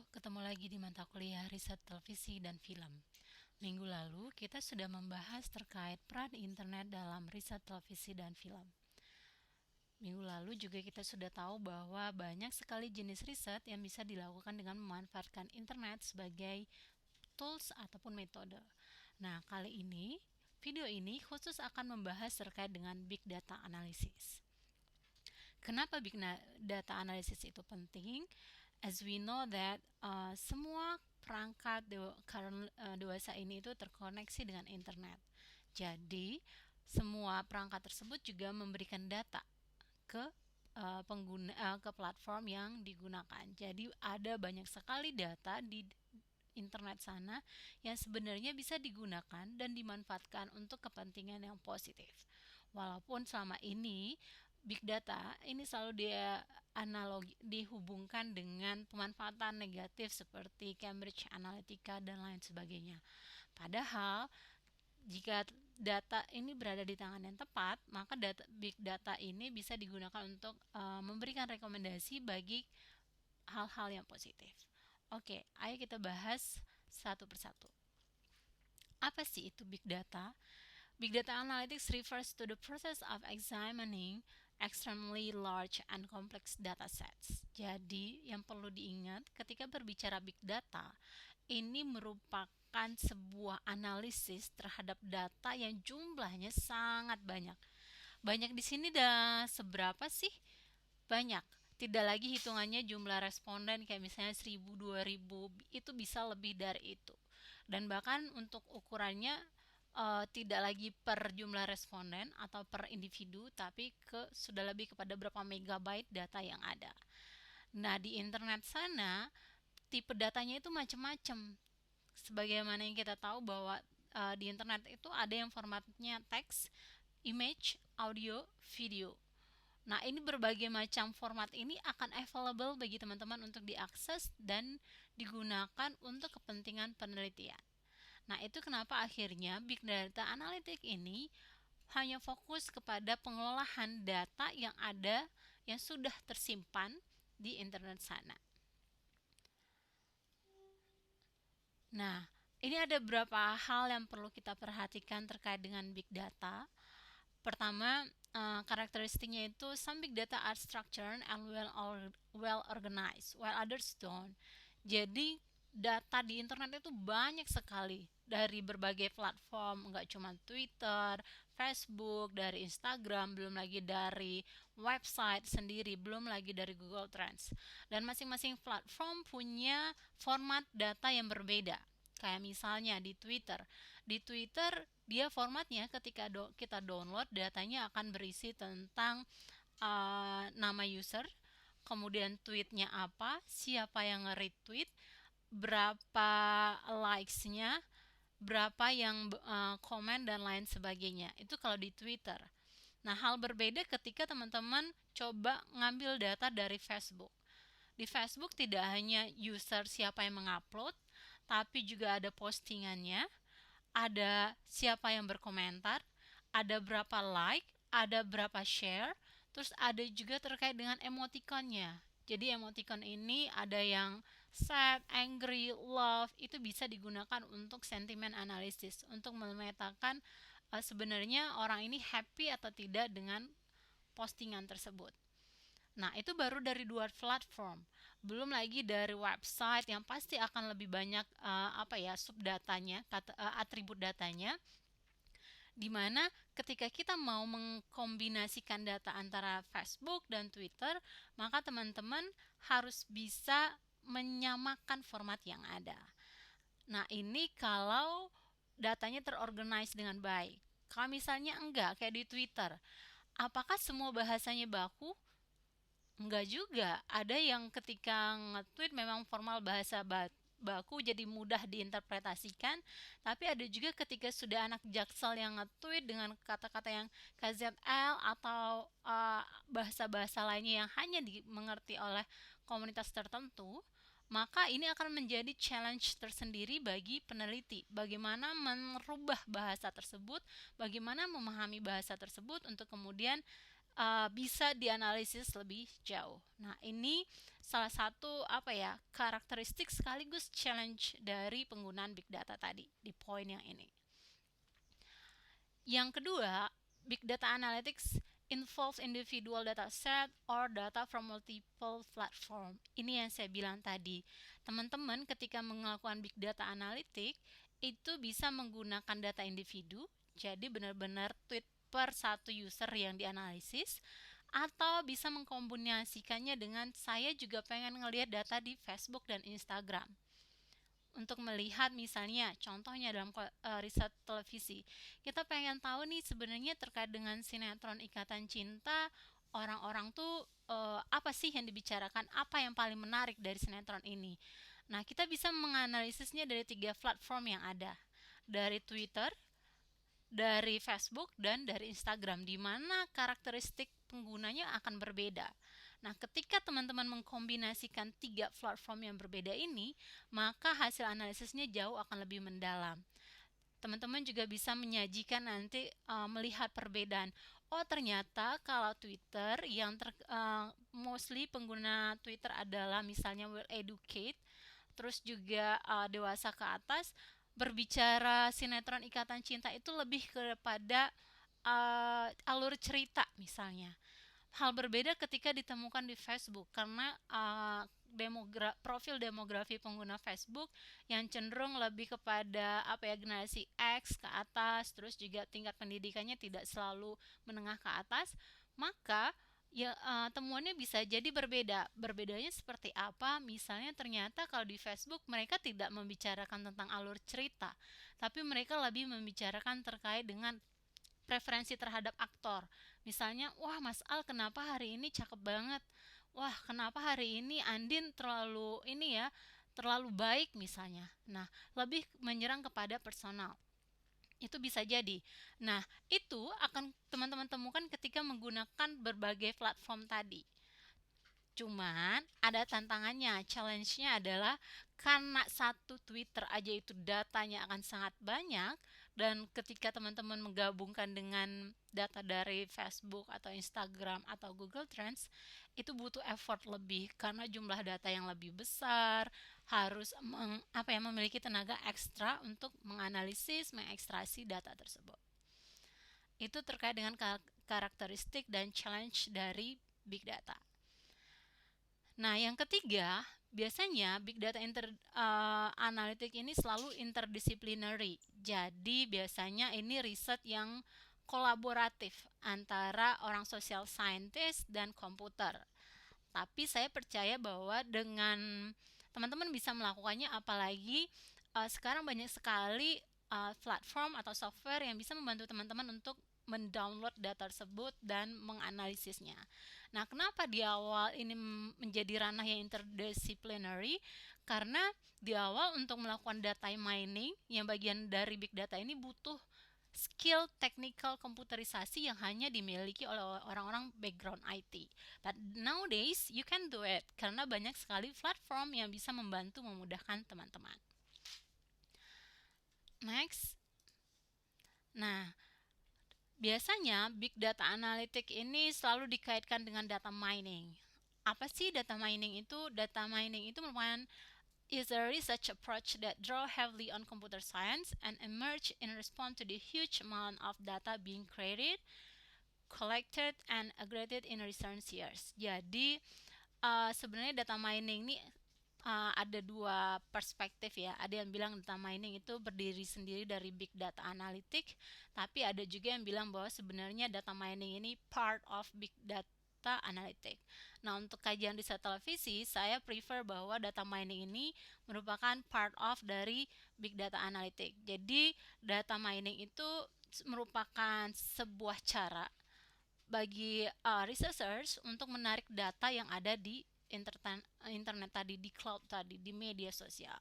Halo, ketemu lagi di mata kuliah Riset Televisi dan Film. Minggu lalu, kita sudah membahas terkait peran internet dalam riset televisi dan film. Minggu lalu juga kita sudah tahu bahwa banyak sekali jenis riset yang bisa dilakukan dengan memanfaatkan internet sebagai tools ataupun metode. Nah, kali ini, video ini khusus akan membahas terkait dengan big data analysis. Kenapa big data analysis itu penting? As we know that semua perangkat dewasa ini itu terkoneksi dengan internet. Jadi, semua perangkat tersebut juga memberikan data ke ke platform yang digunakan. Jadi ada banyak sekali data di internet sana yang sebenarnya bisa digunakan dan dimanfaatkan untuk kepentingan yang positif. Walaupun selama ini big data ini selalu dihubungkan dengan pemanfaatan negatif seperti Cambridge Analytica dan lain sebagainya. Padahal jika data ini berada di tangan yang tepat, maka big data ini bisa digunakan untuk memberikan rekomendasi bagi hal-hal yang positif. Oke, ayo kita bahas satu persatu. Apa sih itu big data? Big data analytics refers to the process of examining extremely large and complex data sets. Jadi, yang perlu diingat ketika berbicara big data, ini merupakan sebuah analisis terhadap data yang jumlahnya sangat banyak. Banyak di sini dah seberapa sih? Banyak. Tidak lagi hitungannya jumlah responden kayak misalnya 1000, 2000, itu bisa lebih dari itu. Dan bahkan untuk ukurannya tidak lagi per jumlah responden atau per individu, tapi sudah lebih kepada berapa megabyte data yang ada. Nah, di internet sana tipe datanya itu macam-macam. Sebagaimana yang kita tahu bahwa di internet itu ada yang formatnya teks, image, audio, video. Nah, ini berbagai macam format ini akan available bagi teman-teman untuk diakses dan digunakan untuk kepentingan penelitian. Nah, itu kenapa akhirnya Big Data Analytics ini hanya fokus kepada pengelolaan data yang ada, yang sudah tersimpan di internet sana. Nah, ini ada beberapa hal yang perlu kita perhatikan terkait dengan Big Data. Pertama, karakteristiknya itu some big data are structured and well organized, while others don't. Jadi data di internet itu banyak sekali dari berbagai platform, nggak cuma Twitter, Facebook, dari Instagram, belum lagi dari website sendiri, belum lagi dari Google Trends. Dan masing-masing platform punya format data yang berbeda. Kayak misalnya di Twitter. Di Twitter dia formatnya ketika kita download datanya akan berisi tentang nama user, kemudian tweetnya apa, siapa yang nge-retweet, berapa likes-nya, berapa yang komen dan lain sebagainya. Itu kalau di Twitter. Nah, hal berbeda ketika teman-teman coba ngambil data dari Facebook. Di Facebook tidak hanya user siapa yang mengupload, tapi juga ada postingannya, ada siapa yang berkomentar, ada berapa like, ada berapa share, terus ada juga terkait dengan emoticonnya. Jadi emoticon ini ada yang sad, angry, love, itu bisa digunakan untuk sentimen analisis, untuk memetakan sebenarnya orang ini happy atau tidak dengan postingan tersebut. Nah, itu baru dari dua platform. Belum lagi dari website yang pasti akan lebih banyak subdatanya, atribut datanya, di mana ketika kita mau mengkombinasikan data antara Facebook dan Twitter, maka teman-teman harus bisa menyamakan format yang ada. Nah, ini kalau datanya terorganize dengan baik. Kalau misalnya enggak, kayak di Twitter, apakah semua bahasanya baku? Enggak juga. Ada yang ketika nge-tweet memang formal bahasa baku jadi mudah diinterpretasikan, tapi ada juga ketika sudah anak jaksel yang nge-tweet dengan kata-kata yang KZL atau bahasa-bahasa lainnya yang hanya dimengerti oleh komunitas tertentu, maka ini akan menjadi challenge tersendiri bagi peneliti. Bagaimana merubah bahasa tersebut, bagaimana memahami bahasa tersebut untuk kemudian bisa dianalisis lebih jauh. Nah, ini salah satu karakteristik sekaligus challenge dari penggunaan big data tadi di poin yang ini. Yang kedua, big data analytics involves individual data set or data from multiple platform. Ini yang saya bilang tadi. Teman-teman ketika melakukan big data analytic itu bisa menggunakan data individu, jadi benar-benar tweet per satu user yang dianalisis, atau bisa mengkombinasikannya dengan saya juga pengen ngelihat data di Facebook dan Instagram untuk melihat misalnya contohnya dalam riset televisi kita pengen tahu nih sebenarnya terkait dengan sinetron Ikatan Cinta orang-orang tuh apa sih yang dibicarakan, apa yang paling menarik dari sinetron ini. Nah, kita bisa menganalisisnya dari 3 platform yang ada, dari Twitter, dari Facebook, dan dari Instagram, di mana karakteristik penggunanya akan berbeda. Nah, ketika teman-teman mengkombinasikan 3 platform yang berbeda ini, maka hasil analisisnya jauh akan lebih mendalam. Teman-teman juga bisa menyajikan nanti melihat perbedaan. Oh, ternyata kalau Twitter yang mostly pengguna Twitter adalah misalnya well educate, terus juga dewasa ke atas, berbicara sinetron Ikatan Cinta itu lebih kepada alur cerita misalnya. Hal berbeda ketika ditemukan di Facebook karena profil demografi pengguna Facebook yang cenderung lebih kepada generasi X ke atas, terus juga tingkat pendidikannya tidak selalu menengah ke atas, maka ya temuannya bisa jadi berbeda. Berbedanya seperti apa? Misalnya ternyata kalau di Facebook mereka tidak membicarakan tentang alur cerita, tapi mereka lebih membicarakan terkait dengan preferensi terhadap aktor. Misalnya, wah Mas Al kenapa hari ini cakep banget? Wah, kenapa hari ini Andin terlalu baik misalnya. Nah, lebih menyerang kepada personal. Itu bisa jadi. Nah, itu akan teman-teman temukan ketika menggunakan berbagai platform tadi. Cuman ada tantangannya, challenge-nya adalah karena satu Twitter aja itu datanya akan sangat banyak, dan ketika teman-teman menggabungkan dengan data dari Facebook atau Instagram atau Google Trends, itu butuh effort lebih karena jumlah data yang lebih besar, harus memiliki tenaga ekstra untuk menganalisis, mengekstraksi data tersebut. Itu terkait dengan karakteristik dan challenge dari big data. Nah, yang ketiga, biasanya big data analytic ini selalu interdisciplinary. Jadi, biasanya ini riset yang kolaboratif antara orang social scientist dan komputer. Tapi saya percaya bahwa dengan teman-teman bisa melakukannya, apalagi sekarang banyak sekali platform atau software yang bisa membantu teman-teman untuk mendownload data tersebut dan menganalisisnya. Nah, kenapa di awal ini menjadi ranah yang interdisciplinary? Karena di awal untuk melakukan data mining yang bagian dari big data ini butuh skill technical komputerisasi yang hanya dimiliki oleh orang-orang background IT. But nowadays you can do it karena banyak sekali platform yang bisa membantu memudahkan teman-teman. Next. Nah, biasanya big data analytic ini selalu dikaitkan dengan data mining. Apa sih data mining itu? Data mining itu merupakan is a research approach that draw heavily on computer science and emerge in response to the huge amount of data being created, collected, and aggregated in recent years. Jadi sebenarnya data mining ini ada dua perspektif ya. Ada yang bilang data mining itu berdiri sendiri dari big data analytic, tapi ada juga yang bilang bahwa sebenarnya data mining ini part of big data analytic. Nah, untuk kajian riset televisi, saya prefer bahwa data mining ini merupakan part of dari big data analytic. Jadi, data mining itu merupakan sebuah cara bagi researchers untuk menarik data yang ada di internet tadi, di cloud tadi, di media sosial.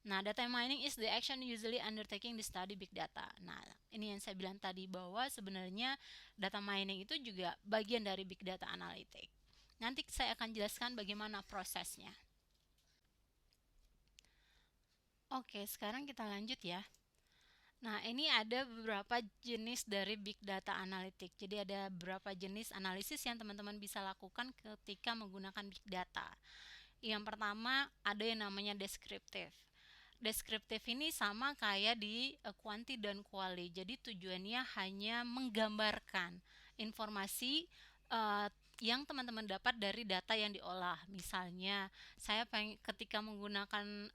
Nah, data mining is the action usually undertaking the study big data. Nah, ini yang saya bilang tadi bahwa sebenarnya data mining itu juga bagian dari big data analytic. Nanti saya akan jelaskan bagaimana prosesnya. Oke, sekarang kita lanjut ya. Nah, ini ada beberapa jenis dari big data analytic. Jadi ada beberapa jenis analisis yang teman-teman bisa lakukan ketika menggunakan big data. Yang pertama ada yang namanya deskriptif. Deskriptif ini sama kayak di quanti dan quali. Jadi tujuannya hanya menggambarkan informasi uh, yang teman-teman dapat dari data yang diolah. Misalnya, ketika menggunakan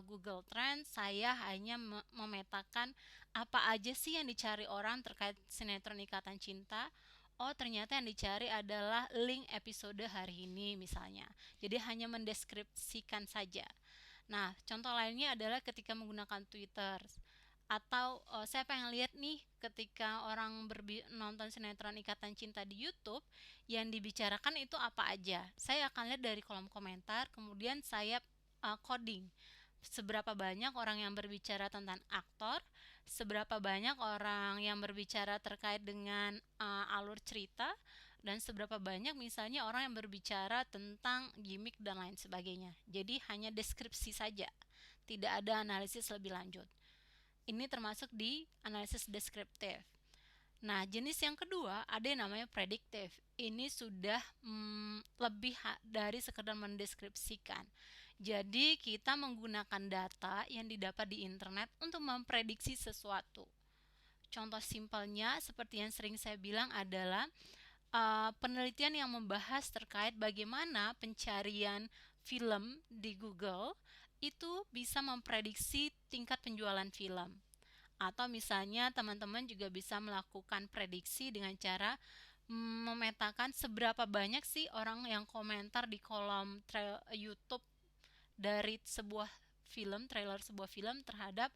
Google Trends, saya hanya memetakan apa aja sih yang dicari orang terkait sinetron Ikatan Cinta. Oh, ternyata yang dicari adalah link episode hari ini misalnya. Jadi hanya mendeskripsikan saja. Nah, contoh lainnya adalah ketika menggunakan Twitter. Atau saya pengen lihat nih ketika orang nonton sinetron Ikatan Cinta di YouTube, yang dibicarakan itu apa aja. Saya akan lihat dari kolom komentar, kemudian saya coding. Seberapa banyak orang yang berbicara tentang aktor, seberapa banyak orang yang berbicara terkait dengan alur cerita, dan seberapa banyak misalnya orang yang berbicara tentang gimmick dan lain sebagainya. Jadi hanya deskripsi saja, tidak ada analisis lebih lanjut. Ini termasuk di analisis deskriptif. Nah, jenis yang kedua ada yang namanya prediktif. Ini sudah lebih dari sekedar mendeskripsikan. Jadi kita menggunakan data yang didapat di internet untuk memprediksi sesuatu. Contoh simpelnya seperti yang sering saya bilang adalah penelitian yang membahas terkait bagaimana pencarian film di Google itu bisa memprediksi tingkat penjualan film. Atau misalnya teman-teman juga bisa melakukan prediksi dengan cara memetakan seberapa banyak sih orang yang komentar di kolom YouTube dari sebuah film, trailer sebuah film terhadap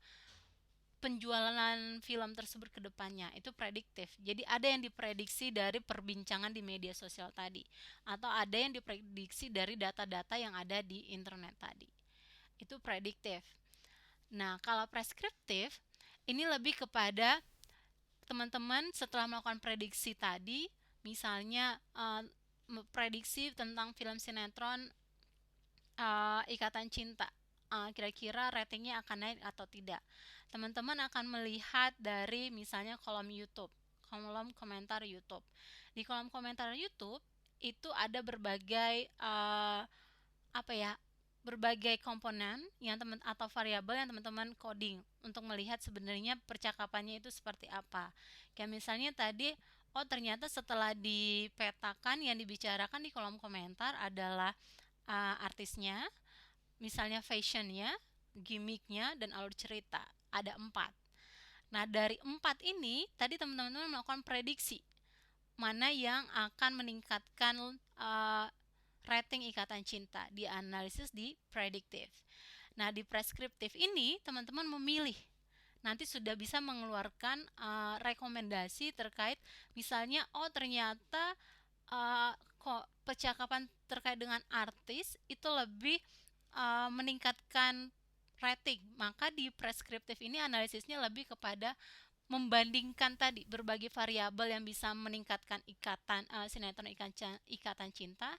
penjualan film tersebut ke depannya. Itu prediktif. Jadi ada yang diprediksi dari perbincangan di media sosial tadi, atau ada yang diprediksi dari data-data yang ada di internet tadi. Itu prediktif. Nah, kalau preskriptif ini lebih kepada teman-teman setelah melakukan prediksi tadi, misalnya prediksi tentang film sinetron Ikatan Cinta, kira-kira ratingnya akan naik atau tidak. Teman-teman akan melihat dari misalnya kolom YouTube, kolom komentar YouTube. Di kolom komentar YouTube itu ada berbagai berbagai komponen yang atau variabel yang teman-teman coding untuk melihat sebenarnya percakapannya itu seperti apa. Kayak misalnya tadi, oh ternyata setelah dipetakan yang dibicarakan di kolom komentar adalah artisnya, misalnya fashionnya, gimmicknya, dan alur cerita. Ada 4. Nah, dari 4 ini tadi teman-teman melakukan prediksi mana yang akan meningkatkan rating Ikatan Cinta, di analisis di prediktif. Nah, di preskriptif ini teman-teman memilih, nanti sudah bisa mengeluarkan rekomendasi terkait misalnya, oh ternyata kok percakapan terkait dengan artis itu lebih meningkatkan rating. Maka di preskriptif ini analisisnya lebih kepada membandingkan tadi berbagai variabel yang bisa meningkatkan sinetron Ikatan Cinta,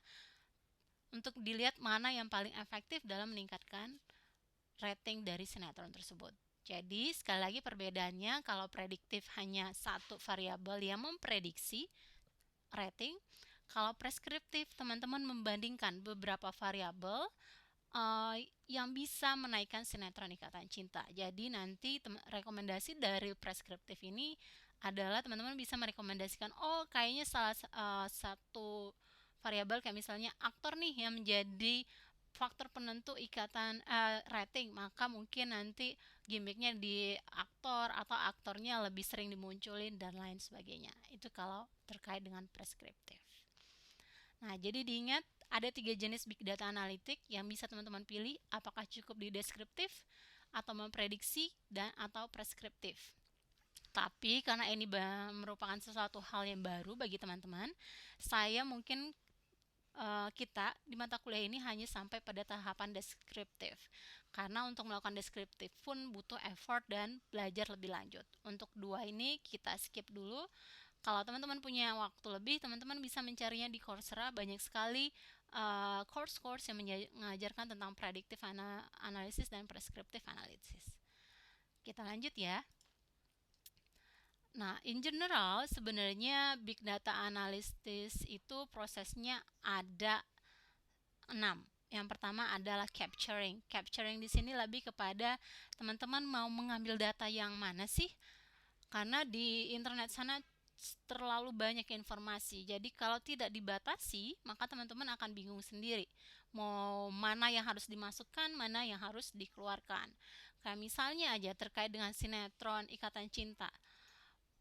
untuk dilihat mana yang paling efektif dalam meningkatkan rating dari sinetron tersebut. Jadi sekali lagi perbedaannya, kalau prediktif hanya satu variabel yang memprediksi rating, kalau preskriptif teman-teman membandingkan beberapa variabel yang bisa menaikkan sinetron Ikatan Cinta. Jadi nanti rekomendasi dari preskriptif ini adalah teman-teman bisa merekomendasikan, oh kayaknya salah satu variabel kayak misalnya aktor nih yang menjadi faktor penentu rating, maka mungkin nanti gimmicknya di aktor atau aktornya lebih sering dimunculin dan lain sebagainya. Itu kalau terkait dengan preskriptif. Nah, jadi diingat ada 3 jenis big data analitik yang bisa teman-teman pilih, apakah cukup di deskriptif atau memprediksi dan atau preskriptif. Tapi karena ini merupakan sesuatu hal yang baru bagi teman-teman, saya mungkin kita di mata kuliah ini hanya sampai pada tahapan deskriptif. Karena untuk melakukan deskriptif pun butuh effort dan belajar lebih lanjut. Untuk 2 ini kita skip dulu. Kalau teman-teman punya waktu lebih, teman-teman bisa mencarinya di Coursera. Banyak sekali course-course yang mengajarkan tentang predictive analysis dan prescriptive analysis. Kita lanjut ya. Nah, in general sebenarnya big data analysis itu prosesnya ada 6. Yang pertama adalah capturing. Capturing di sini lebih kepada teman-teman mau mengambil data yang mana sih? Karena di internet sana terlalu banyak informasi. Jadi kalau tidak dibatasi, maka teman-teman akan bingung sendiri. Mau mana yang harus dimasukkan, mana yang harus dikeluarkan. Kayak misalnya aja terkait dengan sinetron Ikatan Cinta.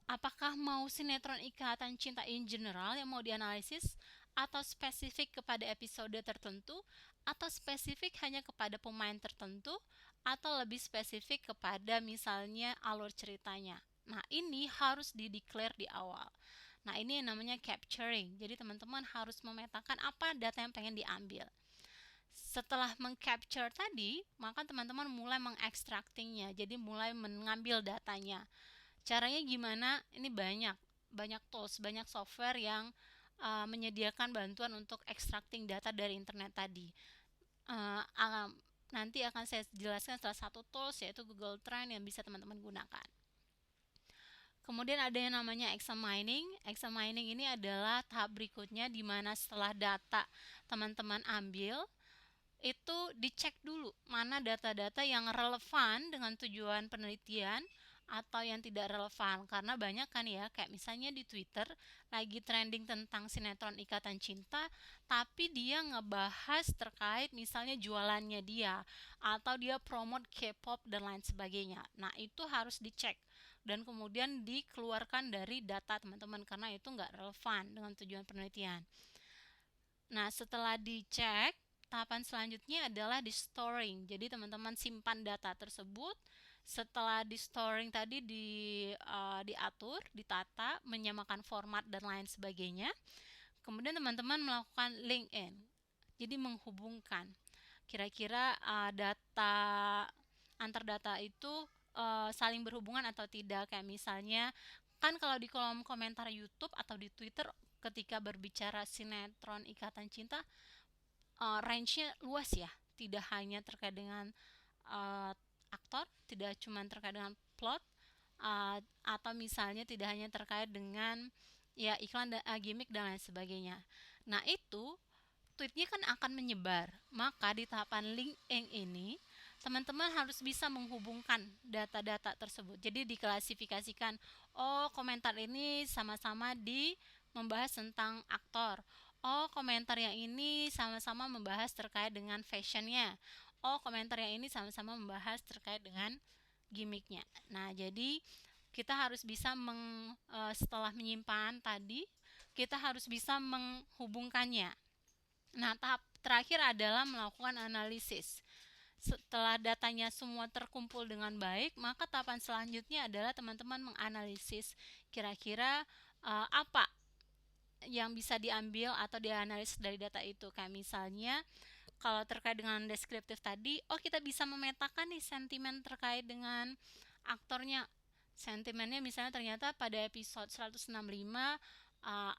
Apakah mau sinetron Ikatan Cinta in general yang mau dianalisis, atau spesifik kepada episode tertentu, atau spesifik hanya kepada pemain tertentu, atau lebih spesifik kepada misalnya alur ceritanya. Nah, ini harus di-declare di awal. Nah, ini yang namanya capturing. Jadi teman-teman harus memetakan apa data yang pengen diambil. Setelah mengcapture tadi, maka teman-teman mulai mengextractingnya. Jadi mulai mengambil datanya. Caranya gimana? Ini banyak tools, banyak software yang menyediakan bantuan untuk extracting data dari internet tadi. Uh, uh, Nanti akan saya jelaskan salah satu tools, yaitu Google Trend, yang bisa teman-teman gunakan. Kemudian ada yang namanya examining. Examining ini adalah tahap berikutnya, di mana setelah data teman-teman ambil, itu dicek dulu mana data-data yang relevan dengan tujuan penelitian atau yang tidak relevan. Karena banyak kan ya, kayak misalnya di Twitter lagi trending tentang sinetron Ikatan Cinta, tapi dia ngebahas terkait misalnya jualannya dia, atau dia promote K-pop dan lain sebagainya. Nah, itu harus dicek dan kemudian dikeluarkan dari data teman-teman, karena itu nggak relevan dengan tujuan penelitian. Nah, setelah dicek, tahapan selanjutnya adalah di storing. Jadi teman-teman simpan data tersebut. Setelah di storing tadi diatur, ditata, menyamakan format dan lain sebagainya. Kemudian teman-teman melakukan link in. Jadi menghubungkan. Kira-kira data antar data itu saling berhubungan atau tidak. Kayak misalnya, kan kalau di kolom komentar YouTube atau di Twitter ketika berbicara sinetron Ikatan Cinta, range-nya luas ya, tidak hanya terkait dengan uh, aktor, tidak cuma terkait dengan plot, atau misalnya tidak hanya terkait dengan ya iklan dan gimmick dan lain sebagainya. Nah, itu tweetnya kan akan menyebar. Maka di tahapan linking ini, teman-teman harus bisa menghubungkan data-data tersebut. Jadi diklasifikasikan, oh komentar ini sama-sama membahas tentang aktor. Oh, komentar yang ini sama-sama membahas terkait dengan fashionnya. Oh, komentar yang ini sama-sama membahas terkait dengan gimmicknya. Nah, jadi kita harus bisa setelah menyimpan tadi, kita harus bisa menghubungkannya. Nah, tahap terakhir adalah melakukan analisis. Setelah datanya semua terkumpul dengan baik, maka tahapan selanjutnya adalah teman-teman menganalisis kira-kira apa yang bisa diambil atau dianalisis dari data itu. Kayak misalnya kalau terkait dengan deskriptif tadi, oh kita bisa memetakan nih sentimen terkait dengan aktornya. Sentimennya misalnya ternyata pada episode 165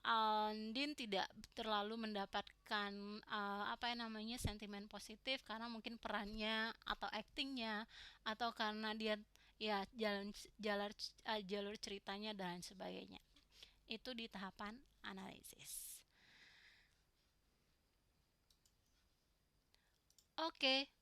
Aldin tidak terlalu mendapatkan sentimen positif karena mungkin perannya atau aktingnya, atau karena dia ya jalur ceritanya dan sebagainya. Itu di tahapan analisis. Oke,